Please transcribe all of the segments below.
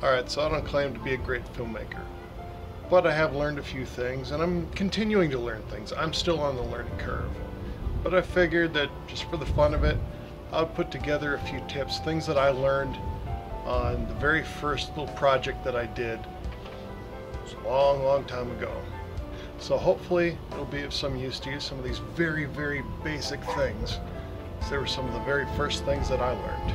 Alright, so I don't claim to be a great filmmaker, but I have learned a few things, and I'm continuing to learn things. I'm still on the learning curve. But I figured that just for the fun of it, I would put together a few tips, things that I learned on the very first little project that I did. It was a long, long time ago. So hopefully it'll be of some use to you, some of these very, very basic things. They were some of the very first things that I learned.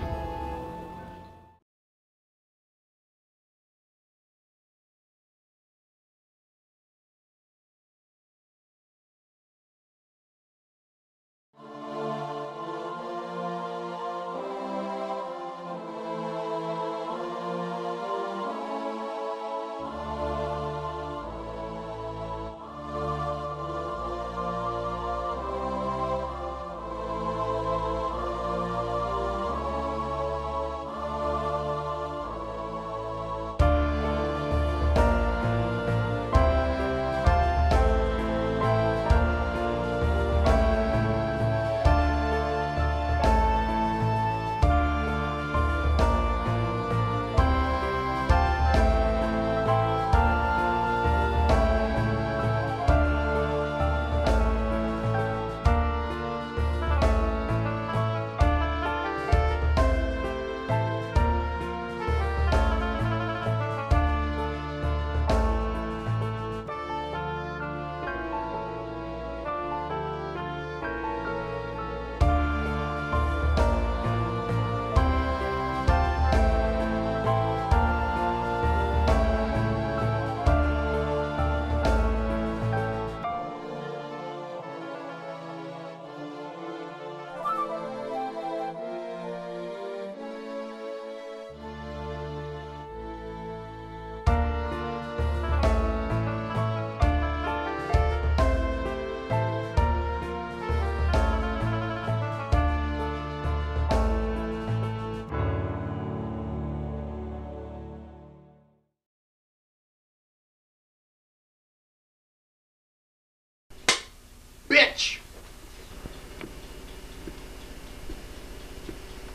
Bitch!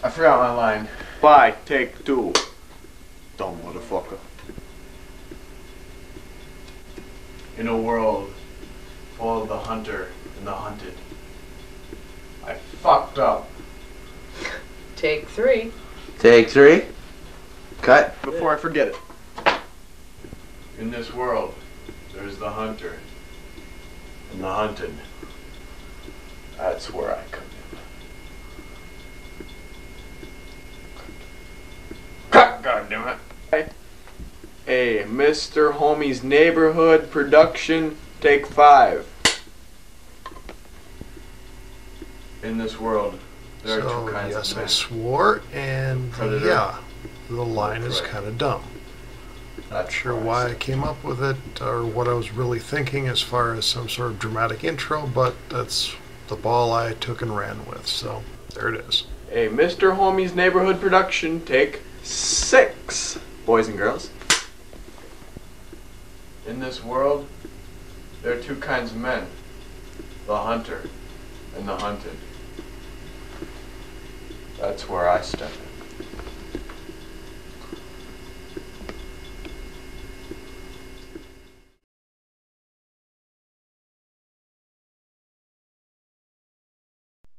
I forgot my line. Bye, take two. Dumb motherfucker. In a world full of the hunter and the hunted, I fucked up. Take three. Take three. Cut. Before I forget it. In this world, there's the hunter and the hunted. That's where I come in. Cut, goddammit. Hey, Mr. Homie's Neighborhood Production, take 5. In this world, there are two kinds yes, of men. I swore, and Predator. yeah, the line is kind of dumb. Not sure why I came up with it or what I was really thinking as far as some sort of dramatic intro, but that's the ball I took and ran with, so there it is. A Mr. Homie's Neighborhood Production, take 6, boys and girls. In this world, there are two kinds of men, the hunter and the hunted. That's where I step in.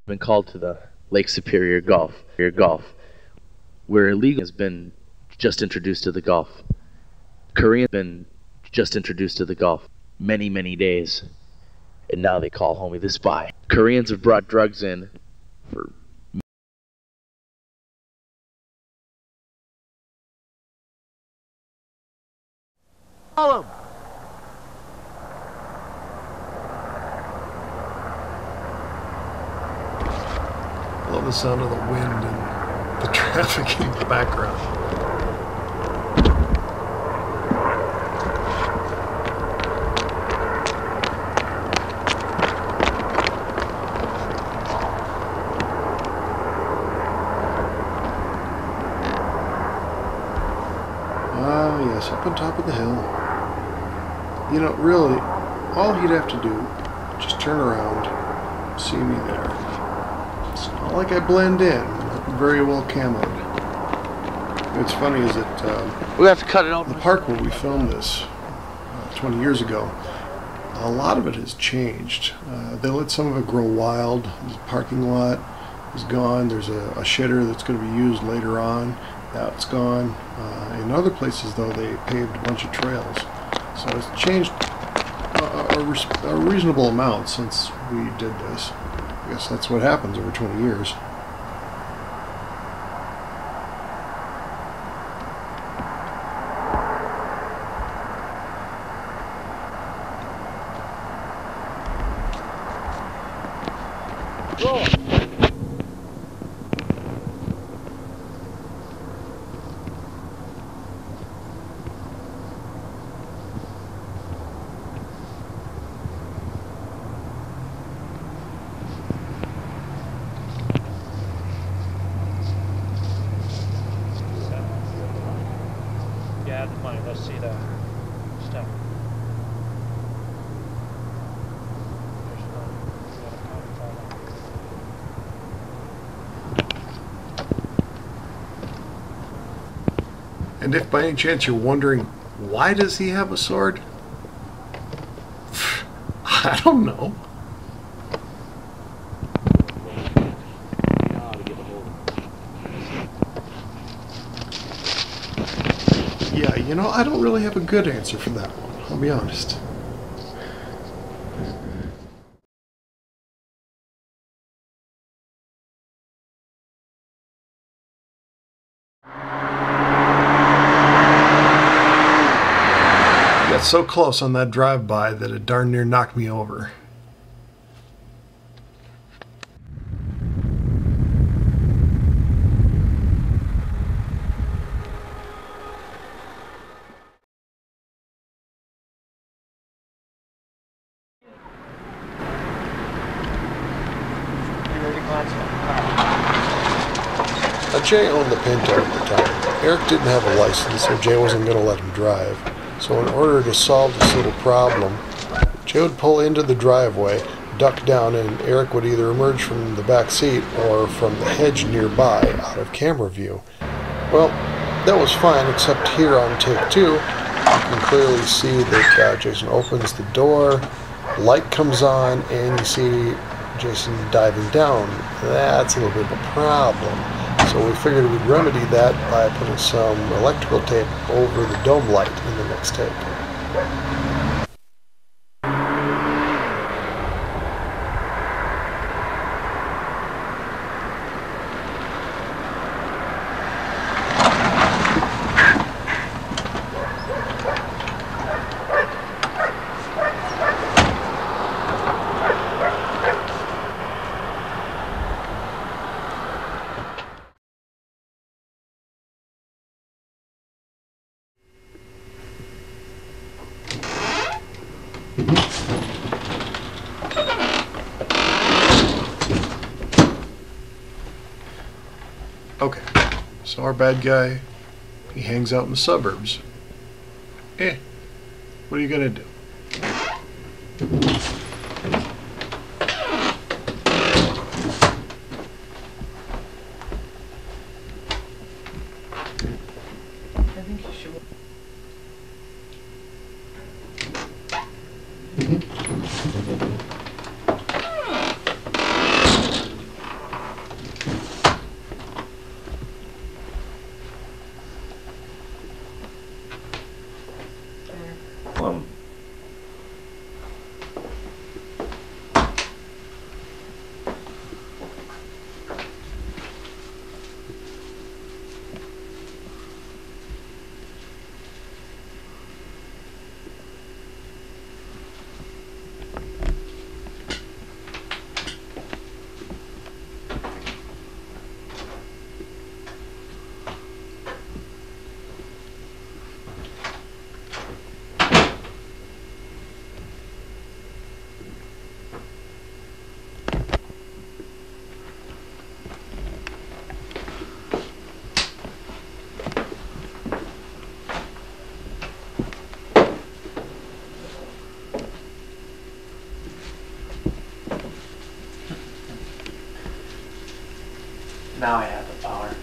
Been called to the Lake Superior Gulf, where illegal has been just introduced to the Gulf. Korean been just introduced to the Gulf many, many days, and now they call homie the spy. Koreans have brought drugs in for follow 'em. I love the sound of the wind and the traffic in the background. Ah, yes, up on top of the hill. You know, really, all he'd have to do, just turn around, see me there. It's not like I blend in. I'm very well camoed. What's funny is that We have to cut it out. the park where we filmed this 20 years ago, a lot of it has changed. They let some of it grow wild. The parking lot is gone. There's a shitter that's going to be used later on. That's gone. In other places, though, they paved a bunch of trails. So it's changed a reasonable amount since we did this. I guess that's what happens over 20 years. Yeah, the money. Let's see the stuff. And if by any chance you're wondering, why does he have a sword? I don't know. Yeah, you know, I don't really have a good answer for that one, I'll be honest. Got so close on that drive-by that it darn near knocked me over. Jay owned the Pinto at the time. Eric didn't have a license, so Jay wasn't going to let him drive. So in order to solve this little problem, Jay would pull into the driveway, duck down, and Eric would either emerge from the back seat or from the hedge nearby out of camera view. Well, that was fine, except here on take 2, you can clearly see that Jason opens the door, light comes on, and you see Jason diving down. That's a little bit of a problem. So we figured we'd remedy that by putting some electrical tape over the dome light in the next take. Okay, so our bad guy, he hangs out in the suburbs. What are you gonna do? I think you should. Now I have the power.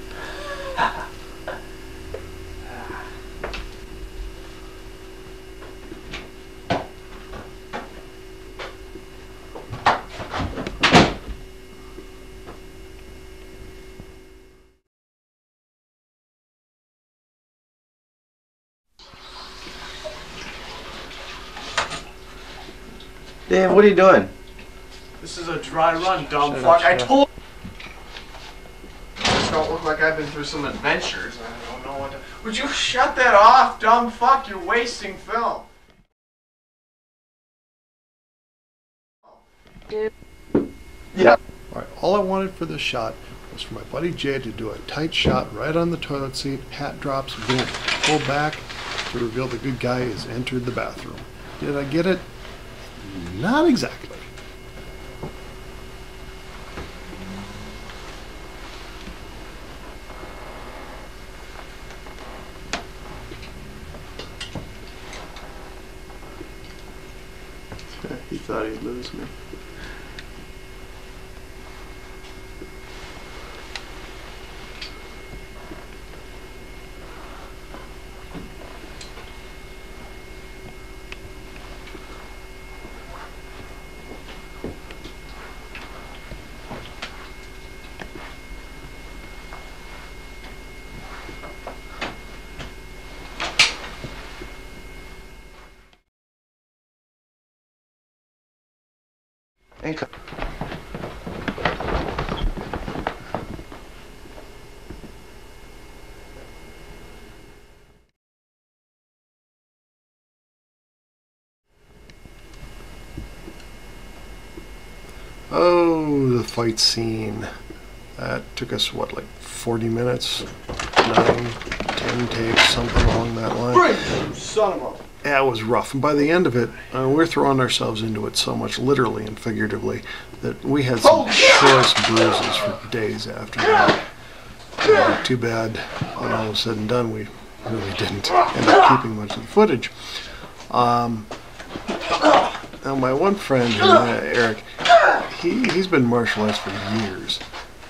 Dave, what are you doing? This is a dry run, dumb fuck. I told. This don't look like I've been through some adventures. I don't know what to. Would you shut that off, dumb fuck? You're wasting film. Yeah. Alright, all I wanted for this shot was for my buddy Jay to do a tight shot right on the toilet seat, hat drops, boom, pull back to reveal the good guy has entered the bathroom. Did I get it? Not exactly. He thought he'd lose me. Income. Oh, the fight scene. That took us, what, like 40 minutes? 9, 10 takes, something along that line. Bring, son of a... Yeah, it was rough. And by the end of it, we're throwing ourselves into it so much, literally and figuratively, that we had some choice bruises for days after that. Too bad, when all was said and done, we really didn't end up keeping much of the footage. Now, my one friend, Eric, he's been martial arts for years.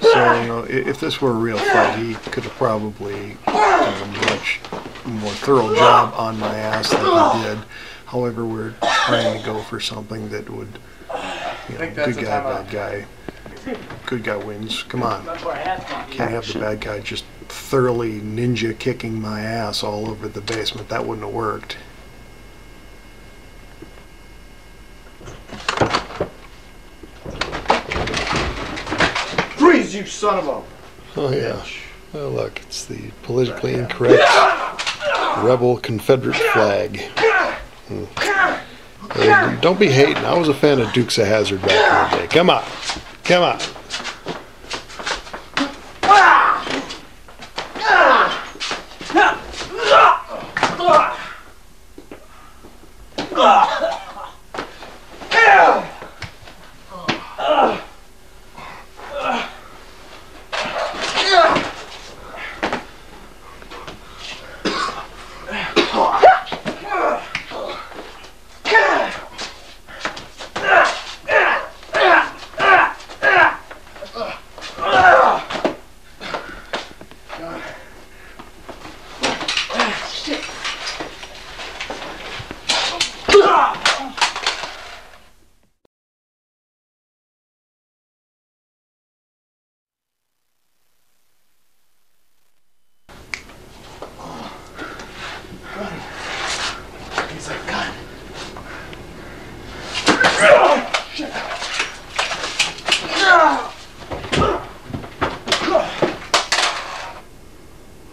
So, you know, if this were a real fight, he could have probably done a much more thorough job on my ass than he did. However, we're trying to go for something that would, you know, good guy, bad guy. Good guy wins. Come on. Can't have the bad guy just thoroughly ninja kicking my ass all over the basement. That wouldn't have worked. Freeze, you son of a... Oh, yeah. Oh, look, it's the politically incorrect rebel Confederate flag. Don't be hating. I was a fan of Dukes of Hazzard back in the day. Come on. Come on.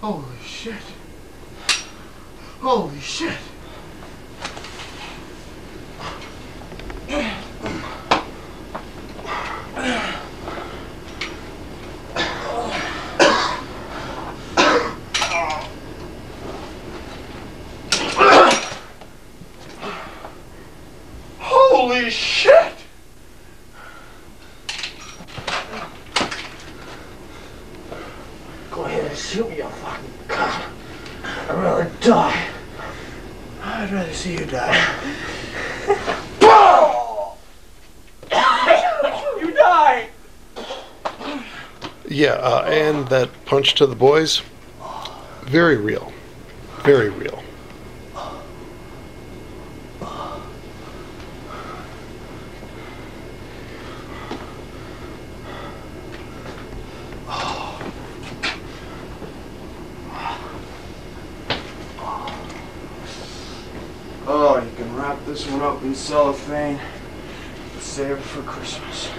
Holy shit. Holy shit. Holy shit. Go ahead and shoot me, you fucking cunt. I'd rather die. I'd rather see you die. You die! Yeah, and that punch to the boys, very real. Very real. Oh, you can wrap this one up in cellophane. Save it for Christmas.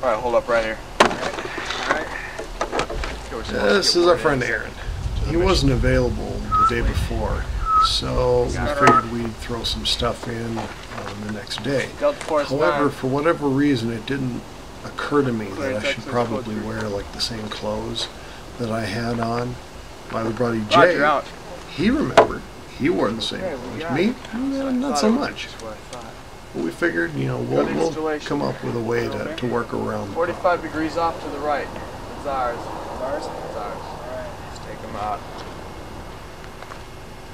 All right, hold up right here. All right. This is our friend Aaron. He wasn't available the day before, so we figured we'd throw some stuff in the next day. However, for whatever reason, it didn't occur to me that I should probably wear like the same clothes that I had on. My other buddy Jay, he remembered. He wore the same clothes. Me, not so much. But we figured, you know, we'll come up with a way to work around the 45 degrees off to the right. It's ours. It's ours? It's ours. Alright, let's take them out.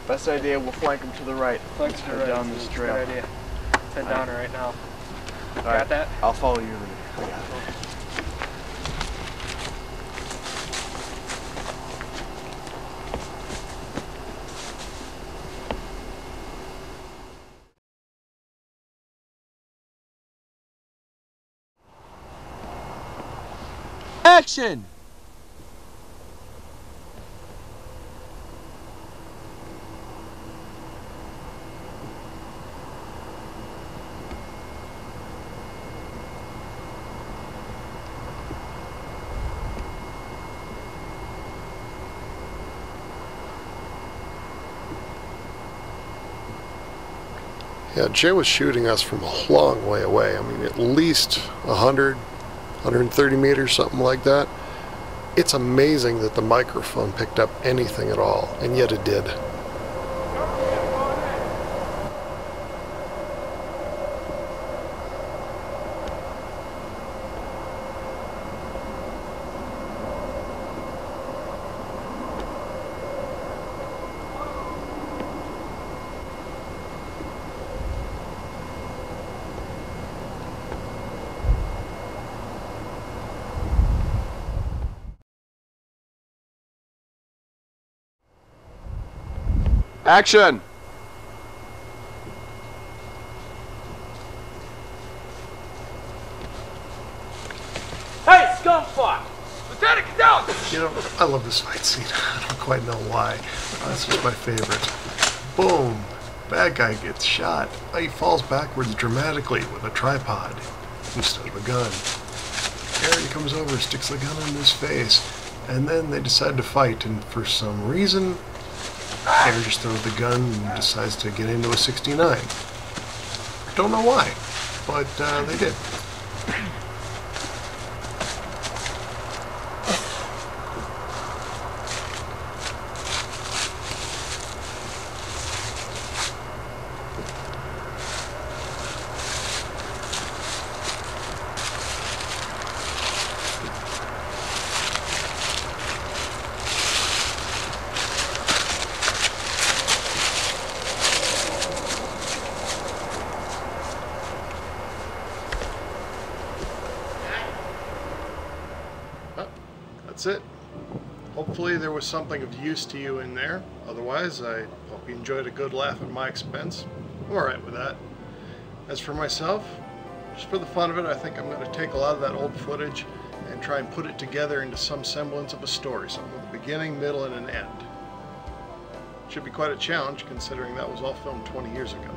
Best idea, we'll flank them to the right. Flank to the right. Down this trail. Good idea. Head down right now. Got that? I'll follow you. I got it. Action! Yeah, Jay was shooting us from a long way away. I mean, at least 100, 130 meters, something like that. It's amazing that the microphone picked up anything at all, and yet it did. Action! Hey, scumfuck! Lieutenant, get down! You know, I love this fight scene. I don't quite know why. It's just my favorite. Boom! Bad guy gets shot. He falls backwards dramatically with a tripod instead of a gun. Aaron comes over, sticks the gun in his face, and then they decide to fight, and for some reason, Aaron just throws the gun and decides to get into a 69. Don't know why, but they did. That's it. Hopefully there was something of use to you in there. Otherwise, I hope you enjoyed a good laugh at my expense. I'm alright with that. As for myself, just for the fun of it, I think I'm going to take a lot of that old footage and try and put it together into some semblance of a story, something with a beginning, middle, and an end. Should be quite a challenge considering that was all filmed 20 years ago.